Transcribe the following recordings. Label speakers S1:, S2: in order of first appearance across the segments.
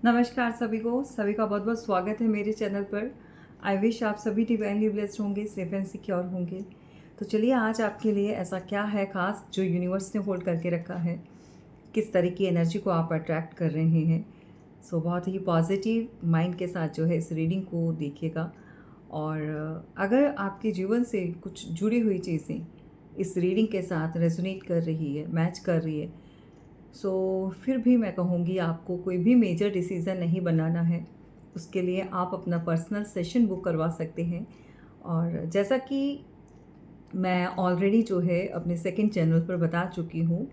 S1: नमस्कार सभी का बहुत बहुत स्वागत है मेरे चैनल पर। आई विश आप सभी डिवाइनली ब्लेस्ड होंगे, सेफ एंड सिक्योर होंगे। तो चलिए आज आपके लिए ऐसा क्या है ख़ास जो यूनिवर्स ने होल्ड करके रखा है, किस तरह की एनर्जी को आप अट्रैक्ट कर रहे हैं। बहुत ही पॉजिटिव माइंड के साथ जो है इस रीडिंग को देखिएगा। और अगर आपके जीवन से कुछ जुड़ी हुई चीज़ें इस रीडिंग के साथ रेजोनेट कर रही है, मैच कर रही है, फिर भी मैं कहूँगी आपको कोई भी मेजर डिसीज़न नहीं बनाना है। उसके लिए आप अपना पर्सनल सेशन बुक करवा सकते हैं। और जैसा कि मैं ऑलरेडी जो है अपने सेकंड चैनल पर बता चुकी हूँ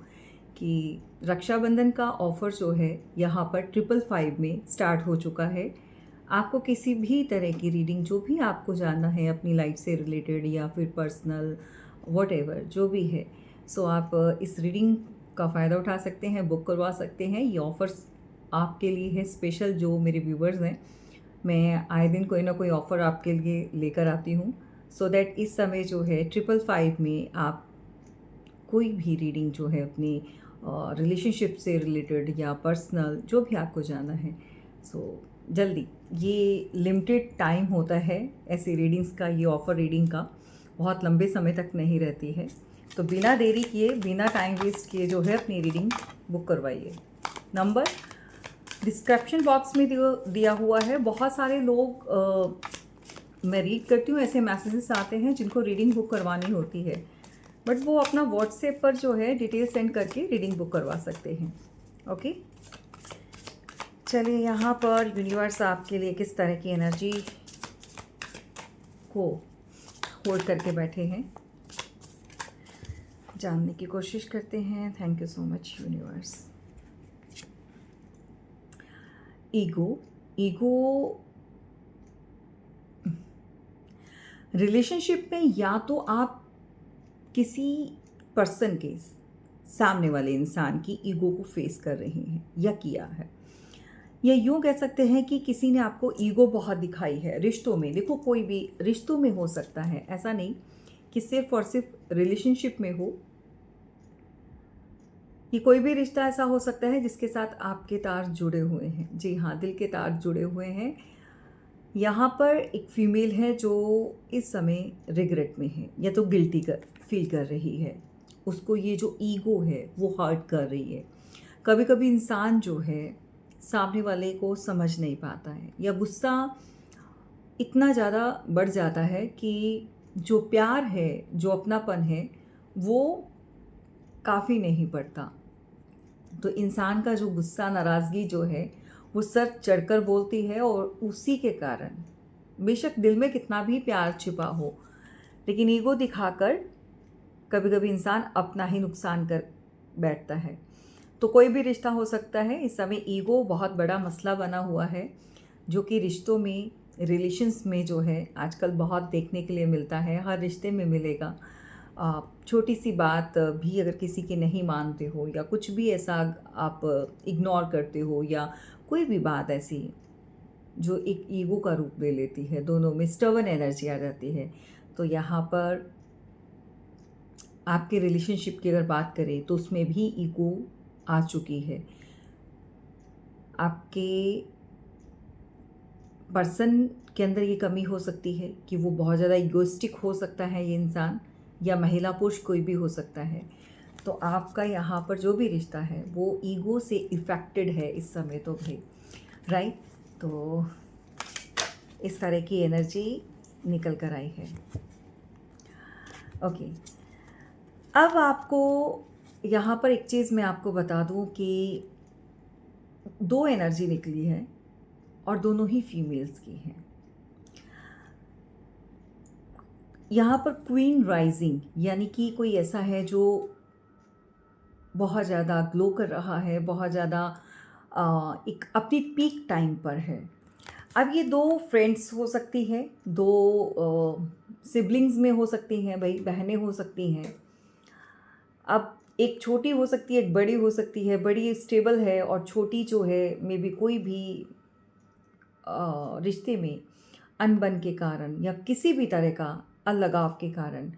S1: कि रक्षाबंधन का ऑफ़र जो है यहाँ पर 555 में स्टार्ट हो चुका है। आपको किसी भी तरह की रीडिंग जो भी आपको जानना है अपनी लाइफ से रिलेटेड या फिर पर्सनल वॉटेवर जो भी है, आप इस रीडिंग का फ़ायदा उठा सकते हैं, बुक करवा सकते हैं। ये ऑफ़र्स आपके लिए है स्पेशल, जो मेरे व्यूवर्स हैं। मैं आए दिन कोई ना कोई ऑफ़र आपके लिए लेकर आती हूँ, दैट इस समय जो है 555 में आप कोई भी रीडिंग जो है अपनी रिलेशनशिप से रिलेटेड या पर्सनल जो भी आपको जानना है, जल्दी, ये लिमिटेड टाइम होता है ऐसी रीडिंग्स का। ये ऑफ़र रीडिंग का बहुत लंबे समय तक नहीं रहती है। तो बिना देरी किए, बिना टाइम वेस्ट किए जो है अपनी रीडिंग बुक करवाइए। नंबर डिस्क्रिप्शन बॉक्स में दिया हुआ है। बहुत सारे लोग मैं रीड करती हूँ, ऐसे मैसेजेस आते हैं जिनको रीडिंग बुक करवानी होती है, बट वो अपना व्हाट्सएप पर जो है डिटेल सेंड करके रीडिंग बुक करवा सकते हैं। ओके, चलिए यहाँ पर यूनिवर्स आपके लिए किस तरह की एनर्जी को होल्ड करके बैठे हैं जानने की कोशिश करते हैं। Thank you so much universe. Ego relationship में या तो आप किसी पर्सन के, सामने वाले इंसान की ईगो को फेस कर रहे हैं या किया है, या यूँ कह सकते हैं कि किसी ने आपको ईगो बहुत दिखाई है रिश्तों में। देखो, कोई भी रिश्तों में हो सकता है, ऐसा नहीं कि सिर्फ और सिर्फ रिलेशनशिप में हो। ये कोई भी रिश्ता ऐसा हो सकता है जिसके साथ आपके तार जुड़े हुए हैं। जी हाँ, दिल के तार जुड़े हुए हैं। यहाँ पर एक फीमेल है जो इस समय रिग्रेट में है या तो गिल्टी फील कर रही है। उसको ये जो ईगो है वो हर्ट कर रही है। कभी कभी इंसान जो है सामने वाले को समझ नहीं पाता है, या गुस्सा इतना ज़्यादा बढ़ जाता है कि जो प्यार है, जो अपनापन है, वो काफ़ी नहीं पड़ता। तो इंसान का जो गुस्सा, नाराज़गी जो है, वो सर चढ़कर बोलती है, और उसी के कारण बेशक दिल में कितना भी प्यार छिपा हो, लेकिन ईगो दिखाकर कभी कभी इंसान अपना ही नुकसान कर बैठता है। तो कोई भी रिश्ता हो सकता है। इस समय ईगो बहुत बड़ा मसला बना हुआ है, जो कि रिश्तों में, रिलेशंस में जो है आजकल बहुत देखने के लिए मिलता है। हर रिश्ते में मिलेगा। छोटी सी बात भी अगर किसी की नहीं मानते हो, या कुछ भी ऐसा आप इग्नोर करते हो, या कोई भी बात ऐसी जो एक ईगो का रूप ले लेती है, दोनों में स्टबर्न एनर्जी आ जाती है। तो यहाँ पर आपके रिलेशनशिप की अगर बात करें तो उसमें भी ईगो आ चुकी है। आपके पर्सन के अंदर ये कमी हो सकती है कि वो बहुत ज़्यादा इगोइस्टिक हो सकता है ये इंसान, या महिला पुरुष कोई भी हो सकता है। तो आपका यहाँ पर जो भी रिश्ता है वो ईगो से इफ़ेक्टेड है इस समय तो भाई, राइट। तो इस तरह की एनर्जी निकल कर आई है। ओके, अब आपको यहाँ पर एक चीज़ मैं आपको बता दूँ कि दो एनर्जी निकली है और दोनों ही फीमेल्स की हैं। यहाँ पर क्वीन राइजिंग, यानी कि कोई ऐसा है जो बहुत ज़्यादा ग्लो कर रहा है, बहुत ज़्यादा एक अपनी पीक टाइम पर है। अब ये दो फ्रेंड्स हो सकती हैं, दो सिबलिंग्स में हो सकती हैं, भाई बहनें हो सकती हैं। अब एक छोटी हो सकती है, एक बड़ी हो सकती है। बड़ी स्टेबल है और छोटी जो है मे बी कोई भी रिश्ते में अनबन के कारण या किसी भी तरह का अलगाव के कारण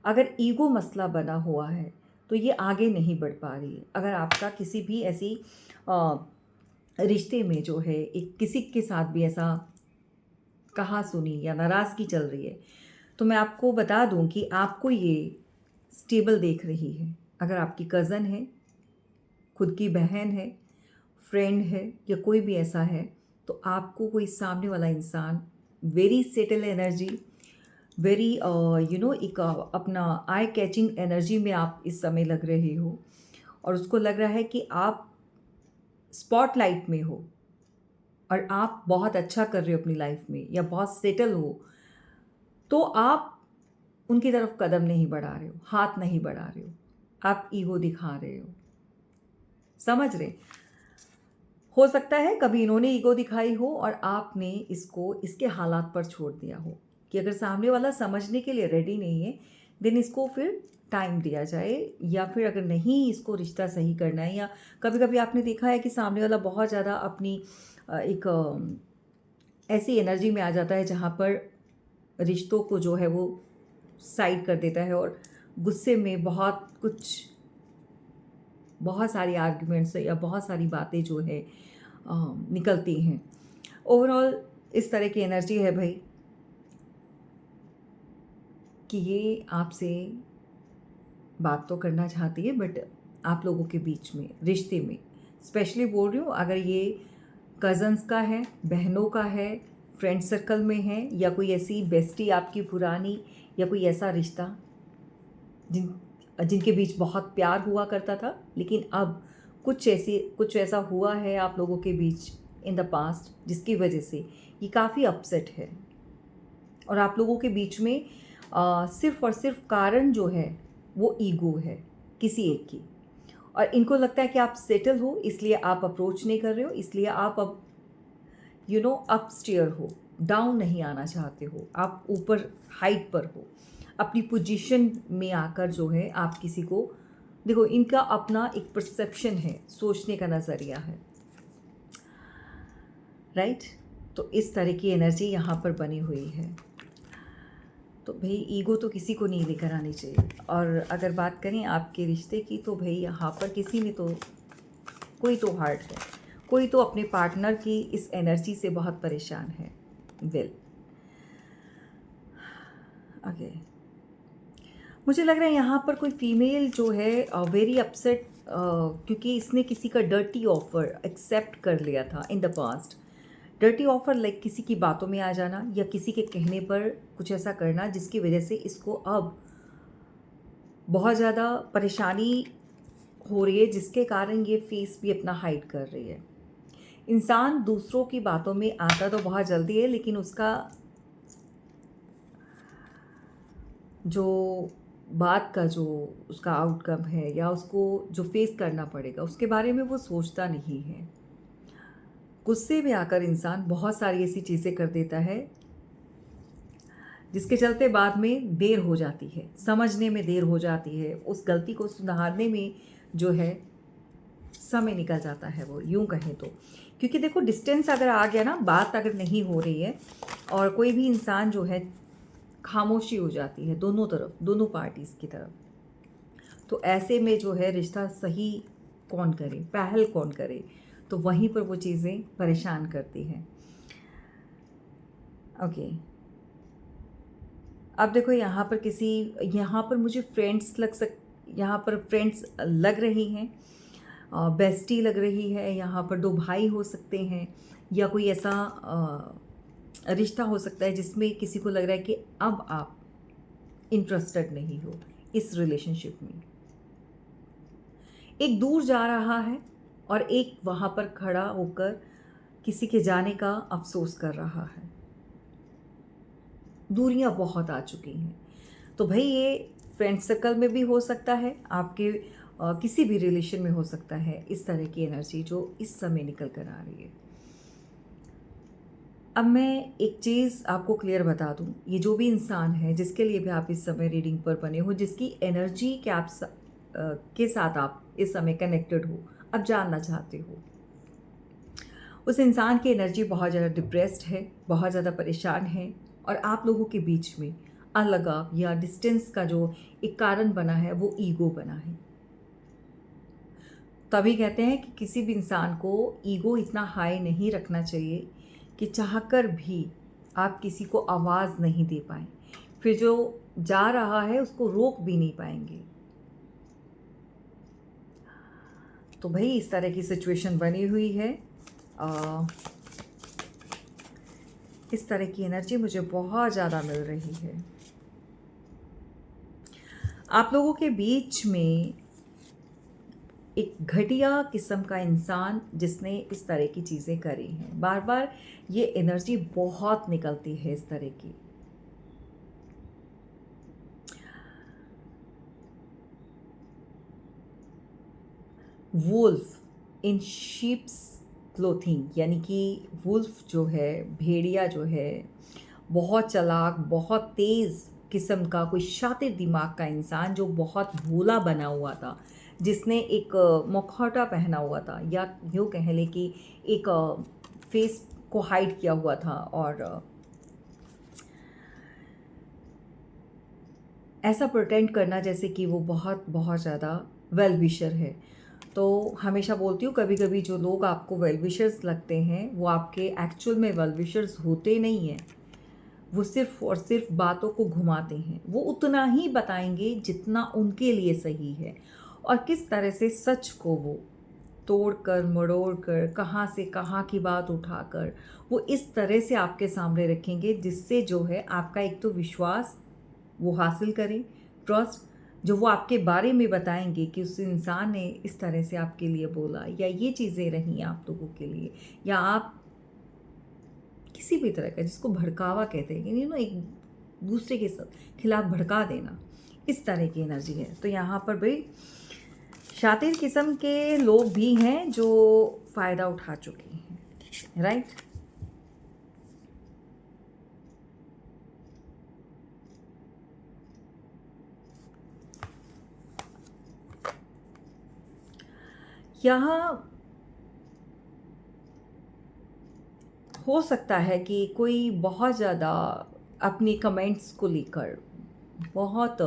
S1: अगर ईगो मसला बना हुआ है तो ये आगे नहीं बढ़ पा रही है। अगर आपका किसी भी ऐसी रिश्ते में जो है एक किसी के साथ भी ऐसा कहा सुनी या नाराज़गी चल रही है, तो मैं आपको बता दूं कि आपको ये स्टेबल देख रही है। अगर आपकी कज़न है, खुद की बहन है, फ्रेंड है या कोई भी ऐसा है, तो आपको कोई सामने वाला इंसान वेरी सेटल एनर्जी, वेरी एक अपना आई कैचिंग एनर्जी में आप इस समय लग रहे हो, और उसको लग रहा है कि आप स्पॉटलाइट में हो और आप बहुत अच्छा कर रहे हो अपनी लाइफ में या बहुत सेटल हो, तो आप उनकी तरफ कदम नहीं बढ़ा रहे हो, हाथ नहीं बढ़ा रहे हो, आप ईगो दिखा रहे हो। समझ रहे? हो सकता है कभी इन्होंने ईगो दिखाई हो और आपने इसको इसके हालात पर छोड़ दिया हो कि अगर सामने वाला समझने के लिए रेडी नहीं है, देन इसको फिर टाइम दिया जाए, या फिर अगर नहीं इसको रिश्ता सही करना है, या कभी कभी आपने देखा है कि सामने वाला बहुत ज़्यादा अपनी एक ऐसी एनर्जी में आ जाता है जहाँ पर रिश्तों को जो है वो साइड कर देता है और गुस्से में बहुत सारी आर्ग्यूमेंट्स या बहुत सारी बातें जो है निकलती हैं। ओवरऑल इस तरह की एनर्जी है भाई कि ये आपसे बात तो करना चाहती है, बट आप लोगों के बीच में रिश्ते में स्पेशली बोल रही हूँ, अगर ये कज़न्स का है, बहनों का है, फ्रेंड सर्कल में है, या कोई ऐसी बेस्टी आपकी पुरानी, या कोई ऐसा रिश्ता जिनके बीच बहुत प्यार हुआ करता था, लेकिन अब कुछ ऐसा हुआ है आप लोगों के बीच इन द पास्ट जिसकी वजह से ये काफ़ी अपसेट है, और आप लोगों के बीच में सिर्फ़ और सिर्फ कारण जो है वो ईगो है किसी एक की, और इनको लगता है कि आप सेटल हो इसलिए आप अप्रोच नहीं कर रहे हो, इसलिए आप अब अपस्टेयर हो, डाउन नहीं आना चाहते हो, आप ऊपर हाइट पर हो, अपनी पोजीशन में आकर जो है आप किसी को देखो, इनका अपना एक परसेप्शन है, सोचने का नज़रिया है, राइट? तो इस तरह की एनर्जी यहाँ पर बनी हुई है। तो भाई ईगो तो किसी को नहीं लेकर आनी चाहिए। और अगर बात करें आपके रिश्ते की, तो भाई यहाँ पर किसी में तो कोई तो हार्ट है, कोई तो अपने पार्टनर की इस एनर्जी से बहुत परेशान है। वेल ओके, मुझे लग रहा है यहाँ पर कोई फीमेल जो है वेरी अपसेट, क्योंकि इसने किसी का डर्टी ऑफर एक्सेप्ट कर लिया था in the past. Dirty offer like किसी की बातों में आ जाना या किसी के कहने पर कुछ ऐसा करना जिसकी वजह से इसको अब बहुत ज़्यादा परेशानी हो रही है, जिसके कारण ये फेस भी अपना हाइड कर रही है। इंसान दूसरों की बातों में आता तो बहुत जल्दी है, लेकिन उसका जो बात का जो उसका आउटकम है या उसको जो फेस करना पड़ेगा उसके बारे में वो सोचता नहीं है। गुस्से में आकर इंसान बहुत सारी ऐसी चीज़ें कर देता है जिसके चलते बाद में देर हो जाती है, समझने में देर हो जाती है, उस गलती को सुधारने में जो है समय निकल जाता है, वो यूँ कहें तो। क्योंकि देखो डिस्टेंस अगर आ गया ना, बात अगर नहीं हो रही है और कोई भी इंसान जो है खामोशी हो जाती है दोनों तरफ, दोनों पार्टीज़ की तरफ, तो ऐसे में जो है रिश्ता सही कौन करे, पहल कौन करे, तो वहीं पर वो चीज़ें परेशान करती हैं। ओके, अब देखो यहाँ पर मुझे यहाँ पर फ्रेंड्स लग रही हैं, बेस्टी लग रही है, यहाँ पर दो भाई हो सकते हैं, या कोई ऐसा रिश्ता हो सकता है जिसमें किसी को लग रहा है कि अब आप इंटरेस्टेड नहीं हो इस रिलेशनशिप में। एक दूर जा रहा है और एक वहाँ पर खड़ा होकर किसी के जाने का अफसोस कर रहा है। दूरियां बहुत आ चुकी हैं, तो भाई ये फ्रेंड सर्कल में भी हो सकता है, आपके किसी भी रिलेशन में हो सकता है, इस तरह की एनर्जी जो इस समय निकल कर आ रही है। अब मैं एक चीज़ आपको क्लियर बता दूं, ये जो भी इंसान है जिसके लिए भी आप इस समय रीडिंग पर बने हो, जिसकी एनर्जी के साथ आप इस समय कनेक्टेड हो, अब जानना चाहते हो, उस इंसान की एनर्जी बहुत ज़्यादा डिप्रेस्ड है, बहुत ज़्यादा परेशान है, और आप लोगों के बीच में अलगाव या डिस्टेंस का जो एक कारण बना है वो ईगो बना है। तभी कहते हैं कि किसी भी इंसान को ईगो इतना हाई नहीं रखना चाहिए कि चाहकर भी आप किसी को आवाज़ नहीं दे पाएँ, फिर जो जा रहा है उसको रोक भी नहीं पाएंगे। तो भाई इस तरह की सिचुएशन बनी हुई है। इस तरह की एनर्जी मुझे बहुत ज़्यादा मिल रही है। आप लोगों के बीच में एक घटिया किस्म का इंसान जिसने इस तरह की चीज़ें करी हैं, बार बार ये एनर्जी बहुत निकलती है इस तरह की। वुल्फ इन शीप्स क्लोथिंग, यानी कि वुल्फ जो है, भेड़िया जो है, बहुत चालाक, बहुत तेज़ किस्म का कोई शातिर दिमाग का इंसान जो बहुत भोला बना हुआ था, जिसने एक मुखौटा पहना हुआ था, या यूँ कह लें कि एक फेस को हाइड किया हुआ था, और ऐसा प्रिटेंड करना जैसे कि वो बहुत बहुत ज़्यादा वेल विशर है। तो हमेशा बोलती हूँ, कभी कभी जो लोग आपको वेल विशर्स लगते हैं वो आपके एक्चुअल में वेल विशर्स होते नहीं हैं। वो सिर्फ और सिर्फ बातों को घुमाते हैं। वो उतना ही बताएंगे जितना उनके लिए सही है, और किस तरह से सच को वो तोड़ कर मरोड़ कर कहाँ से कहाँ की बात उठाकर वो इस तरह से आपके सामने रखेंगे जिससे जो है आपका एक तो विश्वास वो हासिल करें, ट्रस्ट, जो वो आपके बारे में बताएंगे कि उस इंसान ने इस तरह से आपके लिए बोला, या ये चीज़ें रहीं आप लोगों के लिए, या आप किसी भी तरह का जिसको भड़कावा कहते हैं, यू नो, एक दूसरे के खिलाफ भड़का देना, इस तरह की एनर्जी है। तो यहाँ पर भाई शातिर किस्म के लोग भी हैं जो फ़ायदा उठा चुके हैं, राइट। यहाँ हो सकता है कि कोई बहुत ज़्यादा अपनी कमेंट्स को लेकर बहुत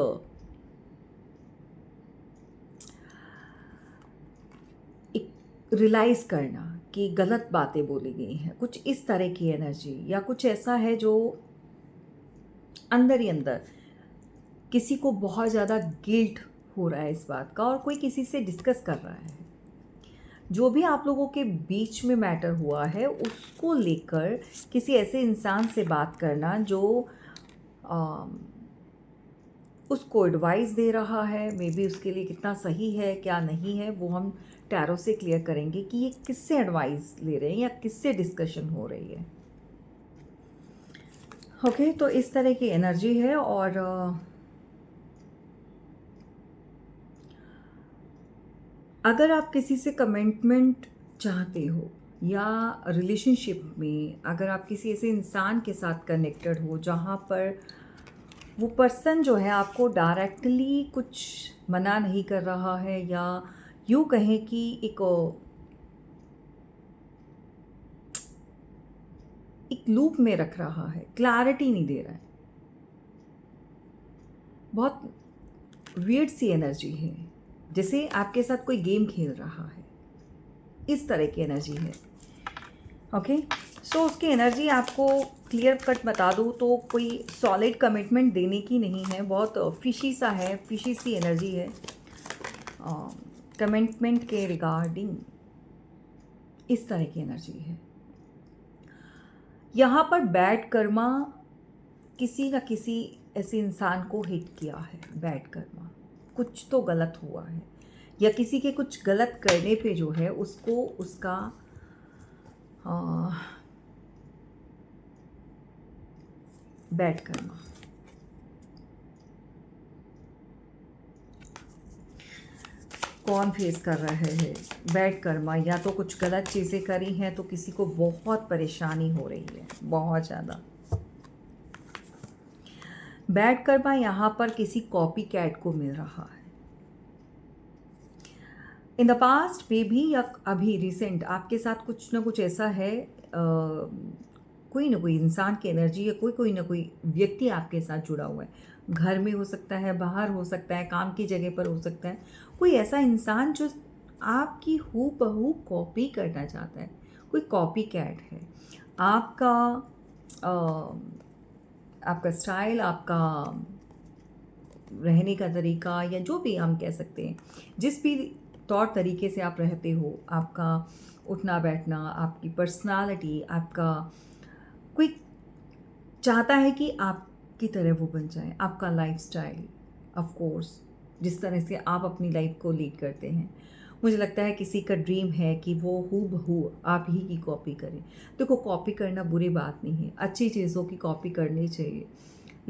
S1: एक रियलाइज़ करना कि गलत बातें बोली गई हैं, कुछ इस तरह की एनर्जी, या कुछ ऐसा है जो अंदर ही अंदर किसी को बहुत ज़्यादा गिल्ट हो रहा है इस बात का, और कोई किसी से डिस्कस कर रहा है। जो भी आप लोगों के बीच में मैटर हुआ है उसको लेकर किसी ऐसे इंसान से बात करना जो उसको एडवाइस दे रहा है, मे बी उसके लिए कितना सही है क्या नहीं है, वो हम टैरो से क्लियर करेंगे कि ये किससे एडवाइस ले रहे हैं या किससे डिस्कशन हो रही है। ओके, तो इस तरह की एनर्जी है। और अगर आप किसी से कमिटमेंट चाहते हो, या रिलेशनशिप में अगर आप किसी ऐसे इंसान के साथ कनेक्टेड हो जहाँ पर वो पर्सन जो है आपको डायरेक्टली कुछ मना नहीं कर रहा है, या यूँ कहें कि एक लूप में रख रहा है, क्लैरिटी नहीं दे रहा है, बहुत वियर्ड सी एनर्जी है, जैसे आपके साथ कोई गेम खेल रहा है, इस तरह की एनर्जी है। ओके, सो उसकी एनर्जी आपको क्लियर कट बता दूँ तो कोई सॉलिड कमिटमेंट देने की नहीं है, बहुत फिशी सा है, फिशी सी एनर्जी है कमिटमेंट के रिगार्डिंग, इस तरह की एनर्जी है। यहाँ पर बैड कर्मा किसी न किसी ऐसे इंसान को हिट किया है, बैड कर्मा, कुछ तो गलत हुआ है, या किसी के कुछ गलत करने पे जो है उसको उसका बैड कर्मा। कौन फेस कर रहा है बैड कर्मा? या तो कुछ गलत चीज़ें करी हैं तो किसी को बहुत परेशानी हो रही है, बहुत ज़्यादा। बैड कर्मा यहाँ पर किसी कॉपी कैट को मिल रहा है। इन द पास्ट में भी या अभी रिसेंट आपके साथ कुछ ना कुछ ऐसा है, कोई ना कोई इंसान की एनर्जी या कोई ना कोई व्यक्ति आपके साथ जुड़ा हुआ है। घर में हो सकता है, बाहर हो सकता है, काम की जगह पर हो सकता है, कोई ऐसा इंसान जो आपकी हूबहू कॉपी करना चाहता है, कोई कॉपी कैट है। आपका आपका स्टाइल, आपका रहने का तरीका, या जो भी हम कह सकते हैं, जिस भी तौर तरीके से आप रहते हो, आपका उठना बैठना, आपकी पर्सनालिटी, आपका कोई चाहता है कि आपकी तरह वो बन जाए। आपका लाइफस्टाइल, ऑफ कोर्स, जिस तरह से आप अपनी लाइफ को लीड करते हैं, मुझे लगता है किसी का ड्रीम है कि वो हूबहू आप ही की कॉपी करे। देखो, कॉपी करना बुरी बात नहीं है, अच्छी चीज़ों की कॉपी करनी चाहिए,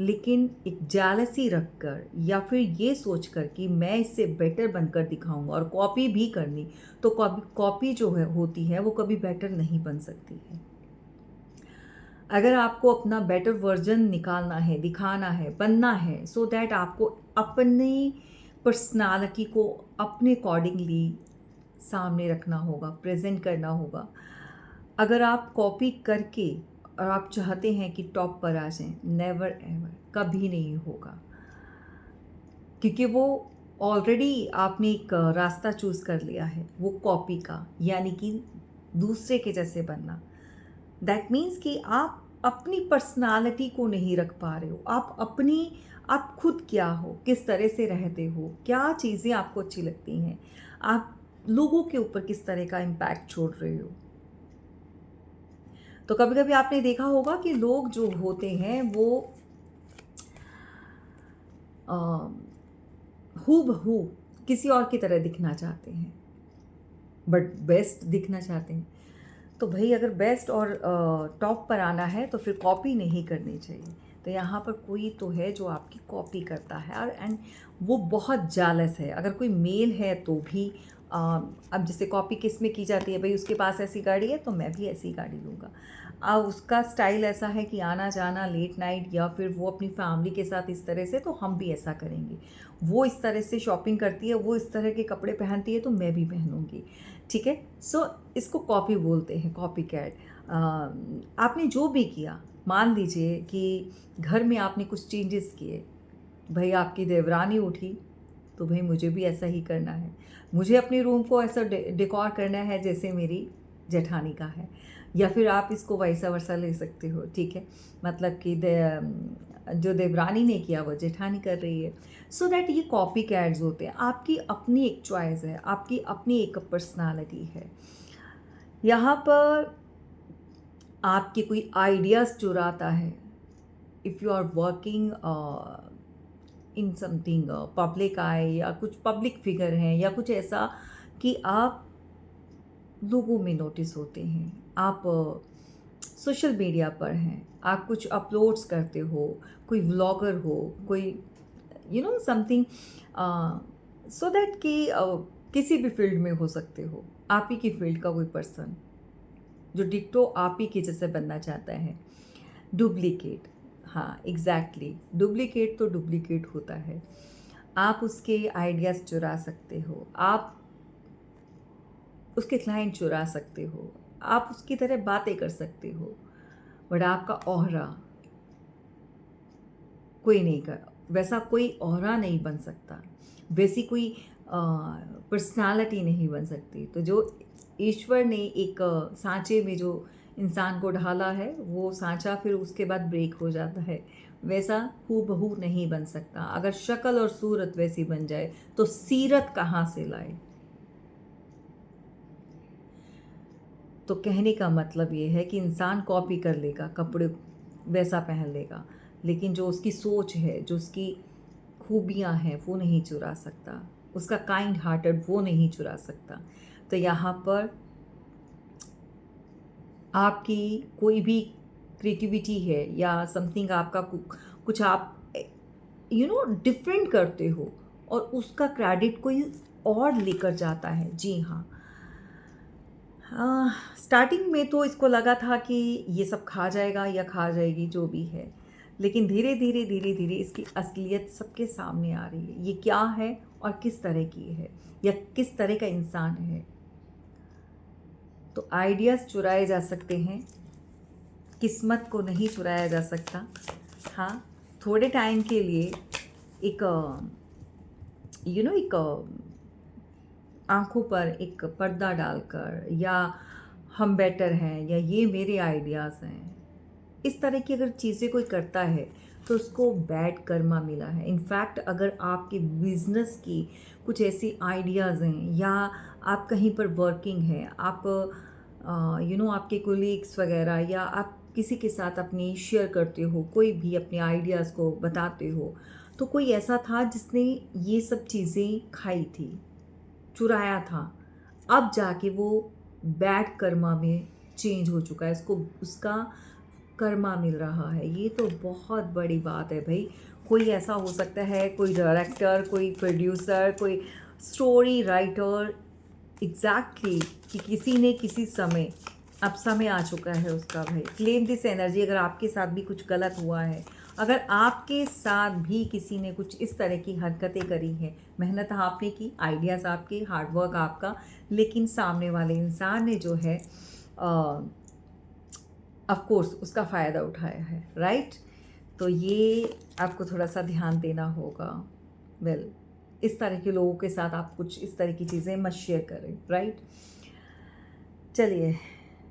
S1: लेकिन एक जेलसी रखकर या फिर ये सोचकर कि मैं इससे बेटर बनकर दिखाऊंगा और कॉपी भी करनी, तो कॉपी कॉपी जो है होती है वो कभी बेटर नहीं बन सकती है। अगर आपको अपना बेटर वर्जन निकालना है, दिखाना है, बनना है, सो दैट आपको अपनी पर्सनालिटी को अपने अकॉर्डिंगली सामने रखना होगा, प्रेजेंट करना होगा। अगर आप कॉपी करके और आप चाहते हैं कि टॉप पर आ जाएं, नेवर एवर, कभी नहीं होगा, क्योंकि वो ऑलरेडी आपने एक रास्ता चूज़ कर लिया है, वो कॉपी का, यानी कि दूसरे के जैसे बनना। दैट मीन्स कि आप अपनी पर्सनालिटी को नहीं रख पा रहे हो। आप खुद क्या हो, किस तरह से रहते हो, क्या चीज़ें आपको अच्छी लगती हैं, आप लोगों के ऊपर किस तरह का इम्पैक्ट छोड़ रहे हो। तो कभी कभी आपने देखा होगा कि लोग जो होते हैं वो हूबहू किसी और की तरह दिखना चाहते हैं, बट बेस्ट दिखना चाहते हैं। तो भाई, अगर बेस्ट और टॉप पर आना है तो फिर कॉपी नहीं करनी चाहिए। तो यहाँ पर कोई तो है जो आपकी कॉपी करता है, और एंड वो बहुत जालस है। अगर कोई मेल है तो भी अब जैसे कॉपी किस में की जाती है, भाई उसके पास ऐसी गाड़ी है तो मैं भी ऐसी गाड़ी लूँगा। उसका स्टाइल ऐसा है कि आना जाना लेट नाइट, या फिर वो अपनी फैमिली के साथ इस तरह से, तो हम भी ऐसा करेंगे। वो इस तरह से शॉपिंग करती है, वो इस तरह के कपड़े पहनती है, तो मैं भी पहनूंगी। ठीक है, सो इसको कॉपी बोलते हैं, कॉपी कैट। आपने जो भी किया, मान लीजिए कि घर में आपने कुछ चेंजेस किए, भाई आपकी देवरानी उठी तो भाई मुझे भी ऐसा ही करना है, मुझे अपने रूम को ऐसा डेकोर करना है जैसे मेरी जेठानी का है। या फिर आप इसको वैसा वर्सा ले सकते हो, ठीक है, मतलब कि जो देवरानी ने किया वो जेठानी कर रही है। सो दैट ये कॉपी कैट्स होते हैं। आपकी अपनी एक चॉइस है, आपकी अपनी एक पर्सनालिटी है। यहाँ पर आपके कोई आइडियाज़ चुराता है, if you are working in something public आए, या कुछ पब्लिक फिगर हैं, या कुछ ऐसा कि आप लोगों में नोटिस होते हैं, आप सोशल मीडिया पर हैं, आप कुछ अपलोड्स करते हो, कोई व्लॉगर हो, कोई समथिंग, सो दैट कि किसी भी फील्ड में हो सकते हो, आप ही की फील्ड का कोई पर्सन जो डिट्टो आप ही के जैसे बनना चाहता है। डुप्लीकेट, हाँ एग्जैक्टली, डुप्लीकेट तो डुप्लीकेट होता है। आप उसके आइडियाज़ चुरा सकते हो, आप उसके क्लाइंट चुरा सकते हो, आप उसकी तरह बातें कर सकते हो, बट आपका ऑहरा कोई नहीं कर, वैसा कोई ऑहरा नहीं बन सकता, वैसी कोई पर्सनालिटी नहीं बन सकती। तो जो ईश्वर ने एक सांचे में जो इंसान को ढाला है, वो सांचा फिर उसके बाद ब्रेक हो जाता है, वैसा हूबहू नहीं बन सकता। अगर शक्ल और सूरत वैसी बन जाए तो सीरत कहाँ से लाए। तो कहने का मतलब ये है कि इंसान कॉपी कर लेगा, कपड़े वैसा पहन लेगा, लेकिन जो उसकी सोच है, जो उसकी खूबियाँ हैं, वो नहीं चुरा सकता, उसका काइंड हार्टेड वो नहीं चुरा सकता। तो यहाँ पर आपकी कोई भी क्रिएटिविटी है या समथिंग, आपका कुछ आप डिफरेंट करते हो और उसका क्रेडिट कोई और लेकर जाता है। जी हाँ, स्टार्टिंग में तो इसको लगा था कि ये सब खा जाएगा या खा जाएगी, जो भी है, लेकिन धीरे धीरे धीरे धीरे इसकी असलियत सबके सामने आ रही है। ये क्या है और किस तरह की है, या किस तरह का इंसान है। तो आइडियाज़ चुराए जा सकते हैं, किस्मत को नहीं चुराया जा सकता। हाँ, थोड़े टाइम के लिए एक एक आँखों पर एक पर्दा डालकर, या हम बेटर हैं, या ये मेरे आइडियाज़ हैं, इस तरह की अगर चीज़ें कोई करता है तो उसको बैड कर्मा मिला है। इनफैक्ट अगर आपके बिजनेस की कुछ ऐसी आइडियाज़ हैं, या आप कहीं पर वर्किंग हैं, आप आपके कोलीग्स वगैरह, या आप किसी के साथ अपनी शेयर करते हो, कोई भी अपने आइडियाज़ को बताते हो, तो कोई ऐसा था जिसने ये सब चीज़ें खाई थी, चुराया था, अब जाके वो बैड कर्मा में चेंज हो चुका है, उसको उसका कर्मा मिल रहा है। ये तो बहुत बड़ी बात है भाई। कोई ऐसा हो सकता है, कोई डायरेक्टर, कोई प्रोड्यूसर, कोई स्टोरी राइटर, एग्जैक्टली कि किसी ने किसी समय, अब समय आ चुका है उसका भाई। Claim this energy. अगर आपके साथ भी कुछ गलत हुआ है, अगर आपके साथ भी किसी ने कुछ इस तरह की हरकतें करी हैं, मेहनत आपने की, आइडियाज़ आपके, हार्डवर्क आपका, लेकिन सामने वाले इंसान ने जो है ऑफ कोर्स उसका फ़ायदा उठाया है, राइट। तो ये आपको थोड़ा सा ध्यान देना होगा। वेल, इस तरह के लोगों के साथ आप कुछ इस तरह की चीज़ें मत शेयर करें, राइट। चलिए,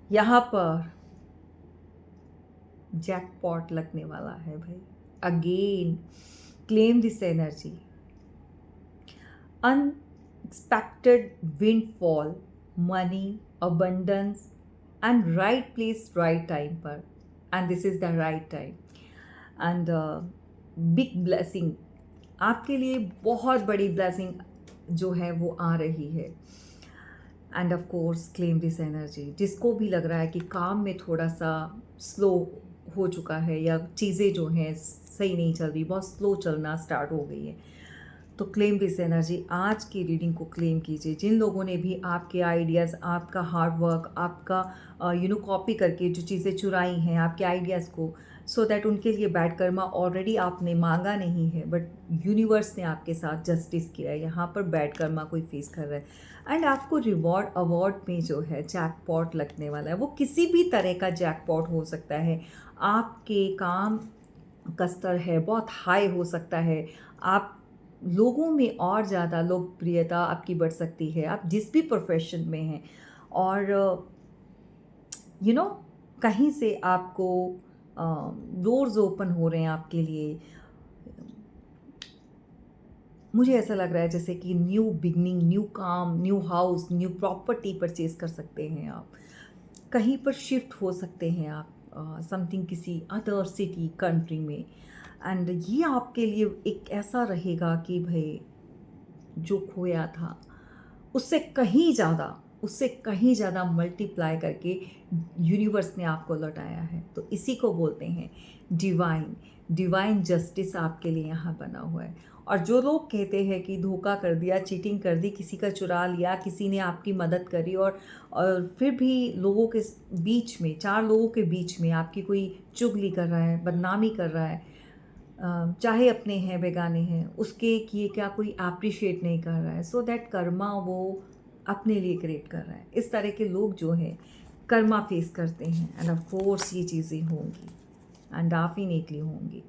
S1: यहाँ पर जैकपॉट लगने वाला है भाई। Again claim this energy. Unexpected windfall, money, abundance and right place right time पर, and this is the right time. And big blessing, आपके लिए बहुत बड़ी ब्लेसिंग जो है वो आ रही है। End of course claim this energy. जिसको भी लग रहा है कि काम में थोड़ा सा स्लो हो चुका है, या चीज़ें जो हैं सही नहीं चल रही, बहुत स्लो चलना स्टार्ट हो गई है, तो क्लेम दिस एनर्जी। आज की रीडिंग को क्लेम कीजिए। जिन लोगों ने भी आपके आइडियाज़, आपका हार्ड वर्क, आपका कॉपी करके जो चीज़ें चुराई हैं आपके आइडियाज़ को, सो दैट उनके लिए बैड कर्मा ऑलरेडी आपने मांगा नहीं है, बट यूनिवर्स ने आपके साथ जस्टिस किया है। यहाँ पर बैड कर्मा कोई फेस कर रहा है, एंड आपको रिवॉर्ड अवार्ड में जो है जैकपॉट लगने वाला है। वो किसी भी तरह का जैकपॉट हो सकता है। आपके काम का स्तर है बहुत हाई हो सकता है, आप लोगों में और ज़्यादा लोकप्रियता आपकी बढ़ सकती है, आप जिस भी प्रोफेशन में हैं, और कहीं से आपको डोर्स ओपन हो रहे हैं आपके लिए। मुझे ऐसा लग रहा है जैसे कि न्यू बिगनिंग, न्यू काम, new house, new property purchase कर सकते हैं आप, कहीं पर शिफ्ट हो सकते हैं आप, समथिंग किसी अदर सिटी, कंट्री में। एंड ये आपके लिए एक ऐसा रहेगा कि भाई जो खोया था उससे कहीं ज़्यादा मल्टीप्लाई करके यूनिवर्स ने आपको लौटाया है। तो इसी को बोलते हैं डिवाइन जस्टिस आपके लिए यहाँ बना हुआ है। और जो लोग कहते हैं कि धोखा कर दिया, चीटिंग कर दी, किसी का चुरा लिया, किसी ने आपकी मदद करी, और फिर भी लोगों के बीच में, चार लोगों के बीच में आपकी कोई चुगली कर रहा है, बदनामी कर रहा है, चाहे अपने हैं बेगाने हैं, उसके किए क्या कोई अप्रिशिएट नहीं कर रहा है, सो दैट कर्मा वो अपने लिए क्रिएट कर रहा है। इस तरह के लोग जो हैं कर्मा फेस करते हैं, एंड ऑफ कोर्स ये चीज़ें होंगी, एंड डेफिनेटली होंगी।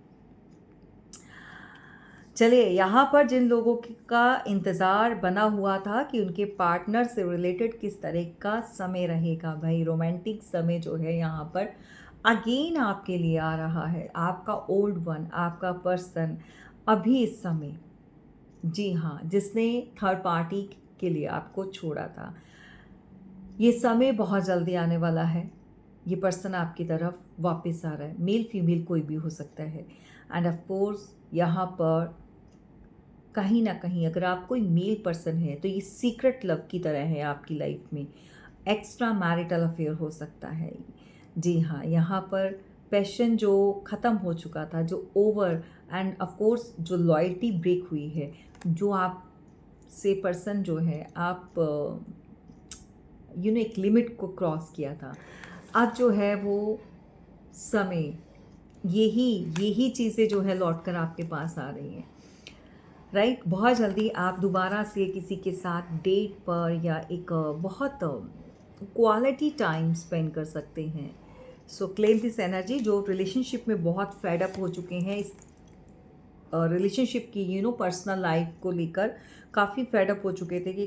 S1: चलिए, यहाँ पर जिन लोगों का इंतज़ार बना हुआ था कि उनके पार्टनर से रिलेटेड किस तरह का समय रहेगा भाई, रोमांटिक समय जो है यहाँ पर अगेन आपके लिए आ रहा है। आपका ओल्ड वन, आपका पर्सन अभी इस समय, जी हाँ, जिसने थर्ड पार्टी के लिए आपको छोड़ा था, ये समय बहुत जल्दी आने वाला है। ये पर्सन आपकी तरफ वापस आ रहा है, मेल फीमेल कोई भी हो सकता है। एंड ऑफ कोर्स यहाँ पर कहीं ना कहीं अगर आप कोई मेल पर्सन है तो ये सीक्रेट लव की तरह है आपकी लाइफ में। एक्स्ट्रा मैरिटल अफेयर हो सकता है। जी हाँ, यहाँ पर पैशन जो ख़त्म हो चुका था, जो ओवर, एंड ऑफ कोर्स जो लॉयल्टी ब्रेक हुई है, जो आप से पर्सन जो है आप एक लिमिट को क्रॉस किया था, अब जो है वो समय, यही चीज़ें जो है लौट कर आपके पास आ रही हैं, राइट। बहुत जल्दी आप दोबारा से किसी के साथ डेट पर या एक बहुत क्वालिटी टाइम स्पेंड कर सकते हैं। सो क्लेम दिस एनर्जी। जो रिलेशनशिप में बहुत फेड अप हो चुके हैं, इस रिलेशनशिप की पर्सनल लाइफ को लेकर काफ़ी फेड अप हो चुके थे कि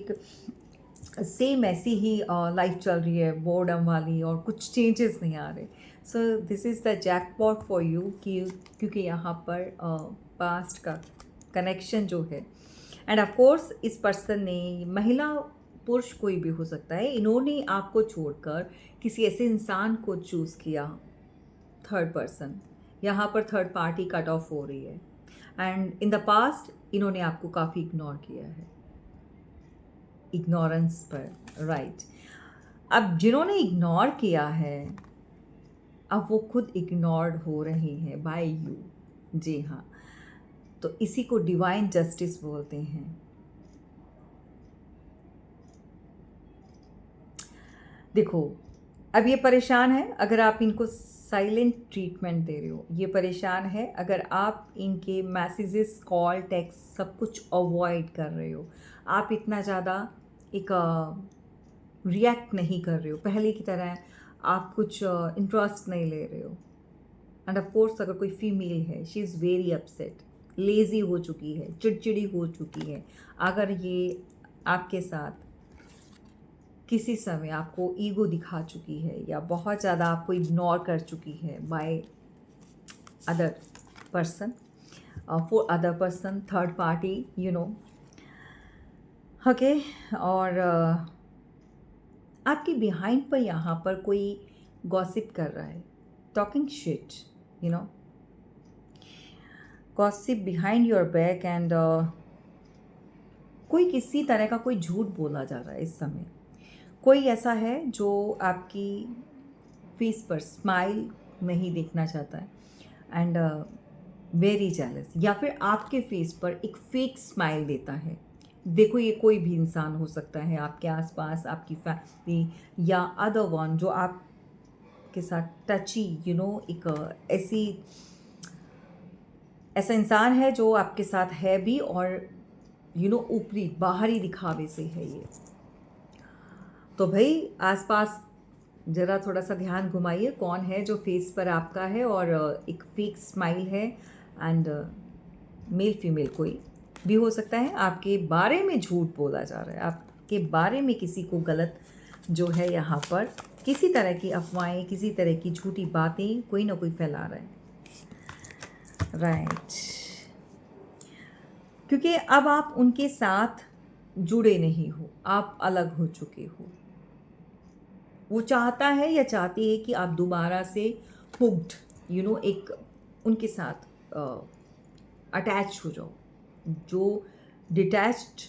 S1: सेम ऐसी ही लाइफ चल रही है, बोर्डम वाली, और कुछ चेंजेस नहीं आ रहे। So this is the jackpot for you कि क्योंकि यहाँ पर पास्ट का कनेक्शन जो है, एंड ऑफ कोर्स इस पर्सन ने, महिला पुरुष कोई भी हो सकता है, इन्होंने आपको छोड़कर किसी ऐसे इंसान को चूज़ किया, थर्ड पर्सन। यहाँ पर थर्ड पार्टी कट ऑफ हो रही है, एंड इन द पास्ट इन्होंने आपको काफ़ी इग्नोर किया है, इग्नोरेंस पर, राइट। अब जिन्होंने इग्नोर किया है, अब वो खुद इग्नोर्ड हो रहे हैं बाय यू। जी हाँ, तो इसी को डिवाइन जस्टिस बोलते हैं। देखो, अब ये परेशान है अगर आप इनको साइलेंट ट्रीटमेंट दे रहे हो, ये परेशान है अगर आप इनके मैसेजेस, कॉल, टेक्स्ट सब कुछ अवॉइड कर रहे हो, आप इतना ज़्यादा एक रिएक्ट नहीं कर रहे हो पहले की तरह, आप कुछ इंटरेस्ट नहीं ले रहे हो। एंड ऑफ कोर्स अगर कोई फीमेल है, she is very upset, lazy हो चुकी है, चिड़चिड़ी हो चुकी है, अगर ये आपके साथ किसी समय आपको ईगो दिखा चुकी है या बहुत ज़्यादा आपको इग्नोर कर चुकी है by other person, for other person, third party, you know, okay. और आपके बिहाइंड पर यहाँ पर कोई गॉसिप कर रहा है, talking shit, you know, gossip behind your back, and कोई किसी तरह का कोई झूठ बोला जा रहा है इस समय। कोई ऐसा है जो आपकी फेस पर स्माइल नहीं देखना चाहता है, एंड वेरी जेलस, या फिर आपके फेस पर एक फेक स्माइल देता है। देखो, ये कोई भी इंसान हो सकता है आपके आसपास, आपकी फैमिली या अदर वन जो आपके साथ टची, यू नो, एक ऐसा इंसान है जो आपके साथ है भी, और यू नो ऊपरी बाहरी दिखावे से है ये। तो भाई आसपास ज़रा थोड़ा सा ध्यान घुमाइए, कौन है जो फेस पर आपका है और एक फेक स्माइल है, एंड मेल फीमेल कोई भी हो सकता है, आपके बारे में झूठ बोला जा रहा है, आपके बारे में किसी को गलत जो है यहाँ पर किसी तरह की अफवाहें, किसी तरह की झूठी बातें कोई ना कोई फैला रहा है, राइट। क्योंकि अब आप उनके साथ जुड़े नहीं हो, आप अलग हो चुके हो। वो चाहता है या चाहती है कि आप दोबारा से हुक्ड, यू नो, एक उनके साथ अटैच हो जाओ। जो डिटैच्ड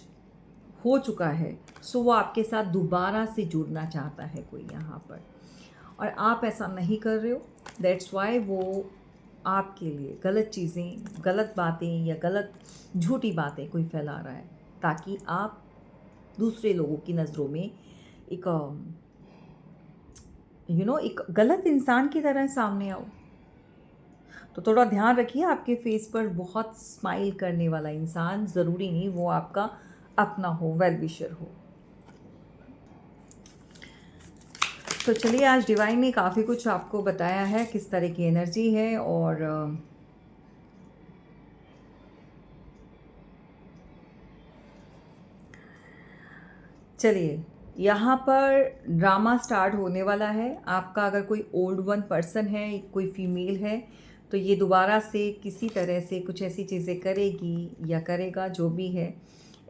S1: हो चुका है, सो वो आपके साथ दोबारा से जुड़ना चाहता है कोई यहाँ पर, और आप ऐसा नहीं कर रहे हो। दैट्स वाई वो आपके लिए गलत चीज़ें, गलत बातें या गलत झूठी बातें कोई फैला रहा है, ताकि आप दूसरे लोगों की नज़रों में एक यू नो एक गलत इंसान की तरह सामने आओ। तो थोड़ा ध्यान रखिए, आपके फेस पर बहुत स्माइल करने वाला इंसान ज़रूरी नहीं वो आपका अपना हो, वेल विशर हो। तो चलिए, आज डिवाइन ने काफ़ी कुछ आपको बताया है, किस तरह की एनर्जी है, और चलिए, यहाँ पर ड्रामा स्टार्ट होने वाला है आपका। अगर कोई ओल्ड वन पर्सन है, कोई फीमेल है, तो ये दोबारा से किसी तरह से कुछ ऐसी चीज़ें करेगी या करेगा, जो भी है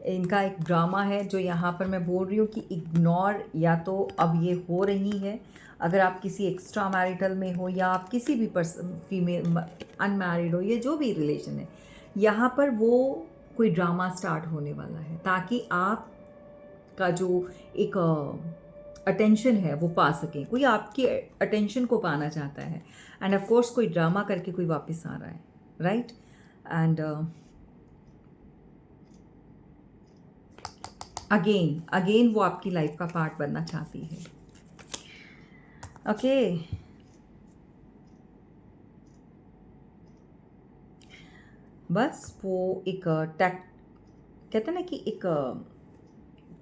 S1: इनका एक ड्रामा है जो यहाँ पर मैं बोल रही हूँ कि इग्नोर या तो अब ये हो रही है। अगर आप किसी एक्स्ट्रा मैरिटल में हो या आप किसी भी पर्सन, फीमेल अनमैरिड हो, या जो भी रिलेशन है, यहाँ पर वो कोई ड्रामा स्टार्ट होने वाला है, ताकि आप का जो एक अटेंशन है वो पा सकें। कोई आपकी अटेंशन को पाना चाहता है, एंड ऑफ कोर्स कोई ड्रामा करके कोई वापस आ रहा है, राइट। एंड अगेन वो आपकी लाइफ का पार्ट बनना चाहती है, ओके। बस वो एक टैक्ट, कहते हैं ना कि एक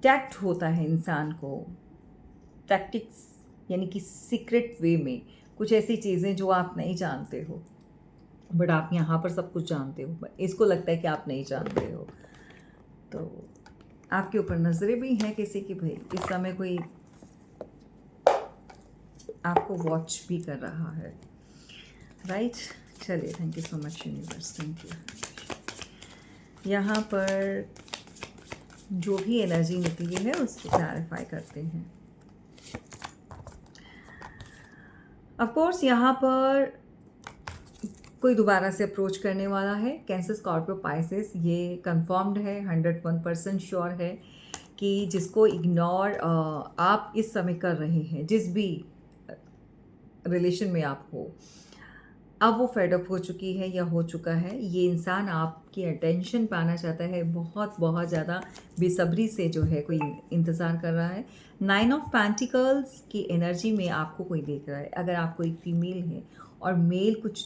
S1: टैक्ट होता है इंसान को, टैक्टिक्स, यानी कि सीक्रेट वे में कुछ ऐसी चीज़ें जो आप नहीं जानते हो, बट आप यहाँ पर सब कुछ जानते हो, इसको लगता है कि आप नहीं जानते हो। तो आपके ऊपर नज़रें भी हैं किसी की, भाई इस समय कोई आपको वॉच भी कर रहा है, राइट। चलिए, thank you so much universe, thank you. यहाँ पर जो भी एनर्जी निकली है उसको क्लैरिफाई करते हैं। ऑफ कोर्स यहाँ पर कोई दोबारा से अप्रोच करने वाला है, कैंसर, स्कॉर्पियो, पाइसेस, ये कंफर्म्ड है, 101% श्योर है कि जिसको इग्नोर आप इस समय कर रहे हैं, जिस भी रिलेशन में आप हो, अब वो फेडअप हो चुकी है या हो चुका है। ये इंसान आपकी अटेंशन पाना चाहता है, बहुत बहुत ज़्यादा बेसब्री से जो है कोई इंतज़ार कर रहा है। 9 ऑफ पेंटिकल्स की एनर्जी में आपको कोई देख रहा है। अगर आप कोई फीमेल है और मेल कुछ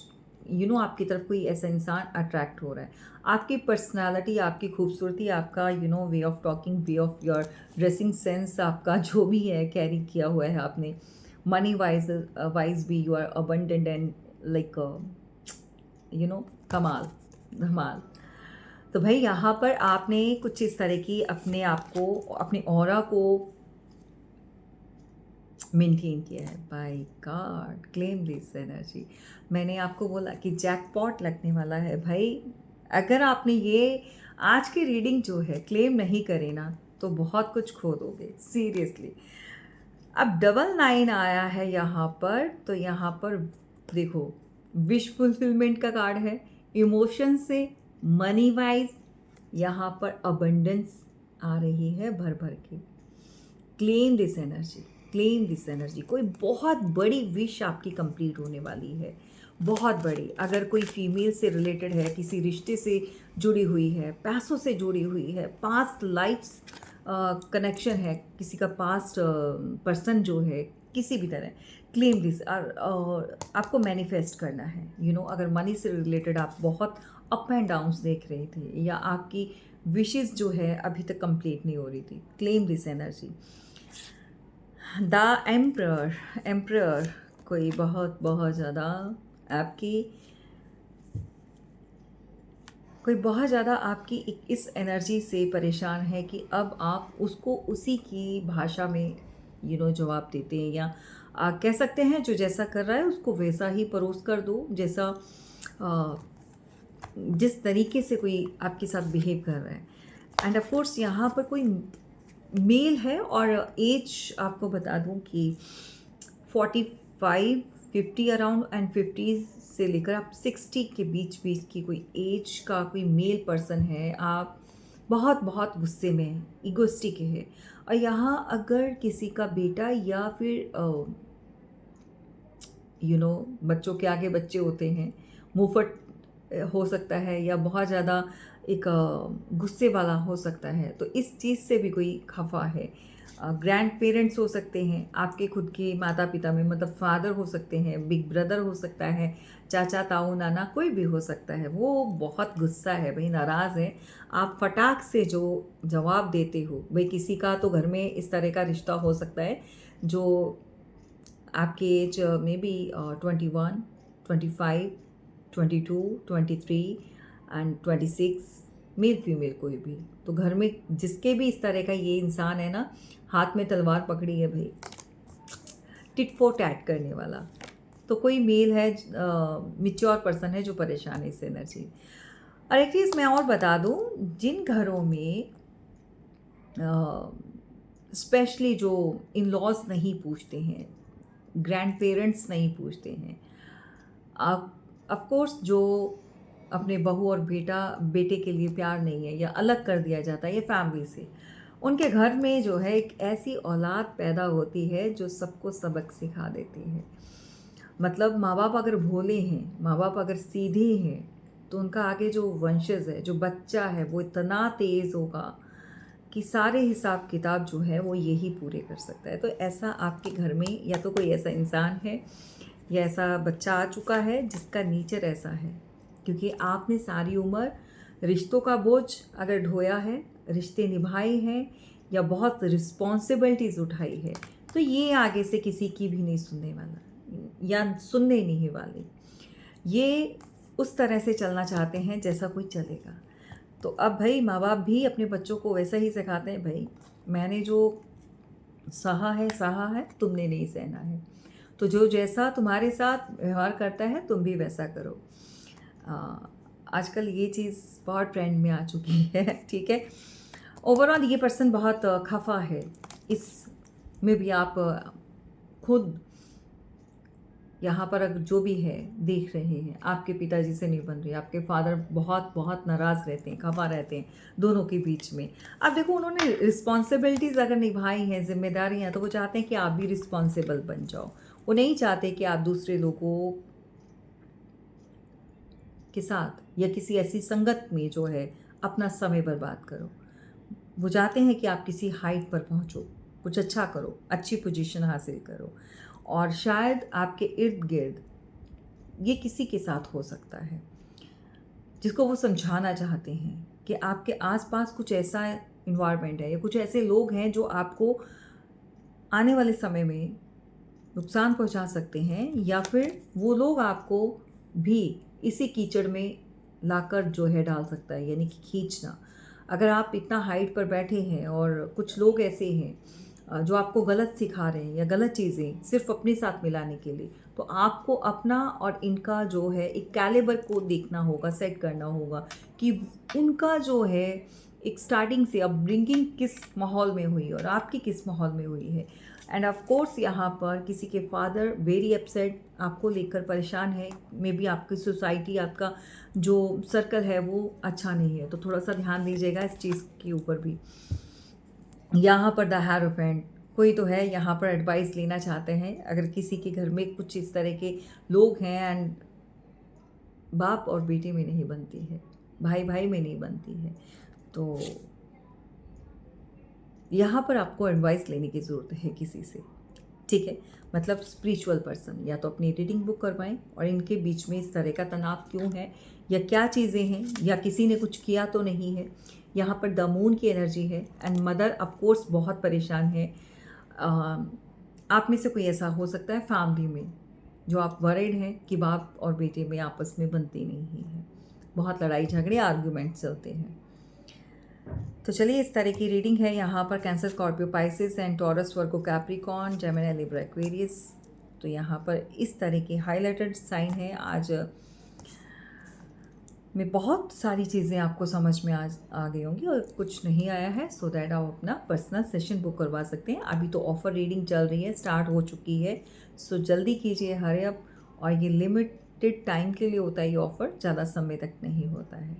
S1: आपकी तरफ कोई ऐसा इंसान अट्रैक्ट हो रहा है, आपकी पर्सनालिटी, आपकी खूबसूरती, आपका way of talking, way of your dressing sense, आपका जो भी है कैरी किया हुआ है आपने, मनी वाइज भी you are abundant and like कमाल धमाल। तो भाई यहाँ पर आपने कुछ इस तरह की अपने आप को, अपने ऑरा को मेंटेन किया है। By God, claim this energy. मैंने आपको बोला कि जैकपॉट लगने वाला है भाई। अगर आपने ये आज की रीडिंग जो है क्लेम नहीं करे ना, तो बहुत कुछ खो दोगे, सीरियसली। अब 999 आया है यहाँ पर, तो यहाँ पर देखो, विश फुलफिलमेंट का कार्ड है। इमोशन से, मनी वाइज यहाँ पर अबंडेंस आ रही है भर भर के। Claim this energy, claim this energy. कोई बहुत बड़ी विश आपकी कंप्लीट होने वाली है, बहुत बड़ी। अगर कोई फीमेल से रिलेटेड है, किसी रिश्ते से जुड़ी हुई है, पैसों से जुड़ी हुई है, पास्ट लाइफ्स कनेक्शन है, किसी का पास्ट पर्सन जो है, किसी भी तरह, क्लेम दिस। और आपको मैनिफेस्ट करना है। अगर मनी से रिलेटेड आप बहुत अप एंड डाउन्स देख रहे थे, या आपकी विशेस जो है अभी तक कंप्लीट नहीं हो रही थी, claim this energy. The emperor कोई बहुत बहुत ज़्यादा आपकी इस एनर्जी से परेशान है कि अब आप उसको उसी की भाषा में जवाब देते हैं, या कह सकते हैं जो जैसा कर रहा है उसको वैसा ही परोस कर दो, जैसा जिस तरीके से कोई आपके साथ बिहेव कर रहा है। एंड ऑफ कोर्स यहाँ पर कोई मेल है, और एज आपको बता दूं कि 45, 50 अराउंड, एंड 50 से लेकर आप 60 के बीच बीच की कोई एज का कोई मेल पर्सन है। आप बहुत बहुत गुस्से में हैं, इगोस्टिक है। और यहाँ अगर किसी का बेटा या फिर बच्चों के आगे बच्चे होते हैं, मुंहफट हो सकता है, या बहुत ज़्यादा एक गुस्से वाला हो सकता है, तो इस चीज़ से भी कोई खफा है। ग्रैंड पेरेंट्स हो सकते हैं, आपके खुद के माता पिता में, मतलब फादर हो सकते हैं, बिग ब्रदर हो सकता है, चाचा, ताऊ, नाना, कोई भी हो सकता है। वो बहुत गुस्सा है भाई, नाराज़ है। आप फटाक से जो जवाब देते हो भाई, किसी का तो घर में इस तरह का रिश्ता हो सकता है जो आपके एज में भी 21, 25, 22, 23 एंड 26, मेल फीमेल कोई भी, तो घर में जिसके भी इस तरह का ये इंसान है ना, हाथ में तलवार पकड़ी है भाई, टिट फॉर टैट करने वाला। तो कोई मेल है, मिच्योर पर्सन है जो परेशान है इस एनर्जी। और एक चीज़ मैं और बता दूं, जिन घरों में स्पेशली जो इन लॉज नहीं पूछते हैं, ग्रैंड पेरेंट्स नहीं पूछते हैं, ऑफ कोर्स जो अपने बहू और बेटे के लिए प्यार नहीं है, या अलग कर दिया जाता है ये फैमिली से, उनके घर में जो है एक ऐसी औलाद पैदा होती है जो सबको सबक सिखा देती है। मतलब माँ बाप अगर भोले हैं, माँ बाप अगर सीधे हैं, तो उनका आगे जो वंशज है, जो बच्चा है, वो इतना तेज़ होगा कि सारे हिसाब किताब जो है वो यही पूरे कर सकता है। तो ऐसा आपके घर में या तो कोई ऐसा इंसान है, या ऐसा बच्चा आ चुका है जिसका नेचर ऐसा है, क्योंकि आपने सारी उम्र रिश्तों का बोझ अगर ढोया है, रिश्ते निभाए हैं, या बहुत रिस्पॉन्सिबिलिटीज़ उठाई है, तो ये आगे से किसी की भी नहीं सुनने वाला, या सुनने नहीं वाले। ये उस तरह से चलना चाहते हैं जैसा कोई चलेगा। तो अब भाई माँ बाप भी अपने बच्चों को वैसा ही सिखाते हैं, भाई मैंने जो सहा है तुमने नहीं सहना है, तो जो जैसा तुम्हारे साथ व्यवहार करता है तुम भी वैसा करो। आजकल ये चीज़ बहुत ट्रेंड में आ चुकी है। ठीक है, ओवरऑल ये पर्सन बहुत खफा है। इसमें भी आप खुद यहाँ पर अगर जो भी है देख रहे हैं, आपके पिताजी से नहीं बन रही, आपके फादर बहुत बहुत नाराज़ रहते हैं, खफा रहते हैं दोनों के बीच में। अब देखो, उन्होंने रिस्पॉन्सिबिलिटीज़ अगर निभाई हैं, जिम्मेदारियाँ, तो वो चाहते हैं कि आप भी रिस्पॉन्सिबल बन जाओ। वो नहीं चाहते कि आप दूसरे लोगों के साथ या किसी ऐसी संगत में जो है अपना समय बर्बाद करो। वो चाहते हैं कि आप किसी हाइट पर पहुंचो, कुछ अच्छा करो, अच्छी पोजीशन हासिल करो। और शायद आपके इर्द गिर्द ये किसी के साथ हो सकता है जिसको वो समझाना चाहते हैं कि आपके आसपास कुछ ऐसा इन्वायरमेंट है या कुछ ऐसे लोग हैं जो आपको आने वाले समय में नुकसान पहुंचा सकते हैं, या फिर वो लोग आपको भी इसी कीचड़ में लाकर जो है डाल सकता है, यानी कि खींचना। अगर आप इतना हाइट पर बैठे हैं और कुछ लोग ऐसे हैं जो आपको गलत सिखा रहे हैं या गलत चीज़ें सिर्फ अपने साथ मिलाने के लिए, तो आपको अपना और इनका जो है एक कैलिबर को देखना होगा, सेट करना होगा कि उनका जो है एक स्टार्टिंग से अपब्रिंगिंग किस माहौल में हुई और आपकी किस माहौल में हुई है। एंड ऑफ कोर्स यहाँ पर किसी के फादर वेरी अपसेट, आपको लेकर परेशान है। मे बी आपकी सोसाइटी, आपका जो सर्कल है वो अच्छा नहीं है, तो थोड़ा सा ध्यान दीजिएगा इस चीज़ के ऊपर भी। यहाँ पर द हेरोफेंट, कोई तो है यहाँ पर एडवाइस लेना चाहते हैं। अगर किसी के घर में कुछ इस तरह के लोग हैं एंड बाप और बेटे में नहीं बनती है, भाई भाई में नहीं बनती है, तो यहाँ पर आपको एडवाइस लेने की ज़रूरत है किसी से। ठीक है, मतलब स्पिरिचुअल पर्सन, या तो अपनी रीडिंग बुक करवाएं और इनके बीच में इस तरह का तनाव क्यों है या क्या चीज़ें हैं, या किसी ने कुछ किया तो नहीं है। यहाँ पर द मून की एनर्जी है एंड मदर ऑफ कोर्स बहुत परेशान है। आप में से कोई ऐसा हो सकता है फैमिली में जो आप वरिड हैं कि बाप और बेटे में आपस में बनती नहीं है, बहुत लड़ाई झगड़े आर्ग्यूमेंट चलते हैं। तो चलिए, इस तरह की रीडिंग है यहाँ पर cancer, Scorpio, Pisces and taurus, Virgo, Capricorn, Gemini, Libra, Aquarius. तो यहाँ पर इस तरह के हाईलाइटेड साइन है। आज में बहुत सारी चीज़ें आपको समझ में आ गई होंगी और कुछ नहीं आया है, सो दैट आप अपना पर्सनल सेशन बुक करवा सकते हैं। अभी तो ऑफ़र रीडिंग चल रही है, स्टार्ट हो चुकी है, सो जल्दी कीजिए, हरी अप। और ये लिमिटेड टाइम के लिए होता है ये ऑफ़र, ज़्यादा समय तक नहीं होता है।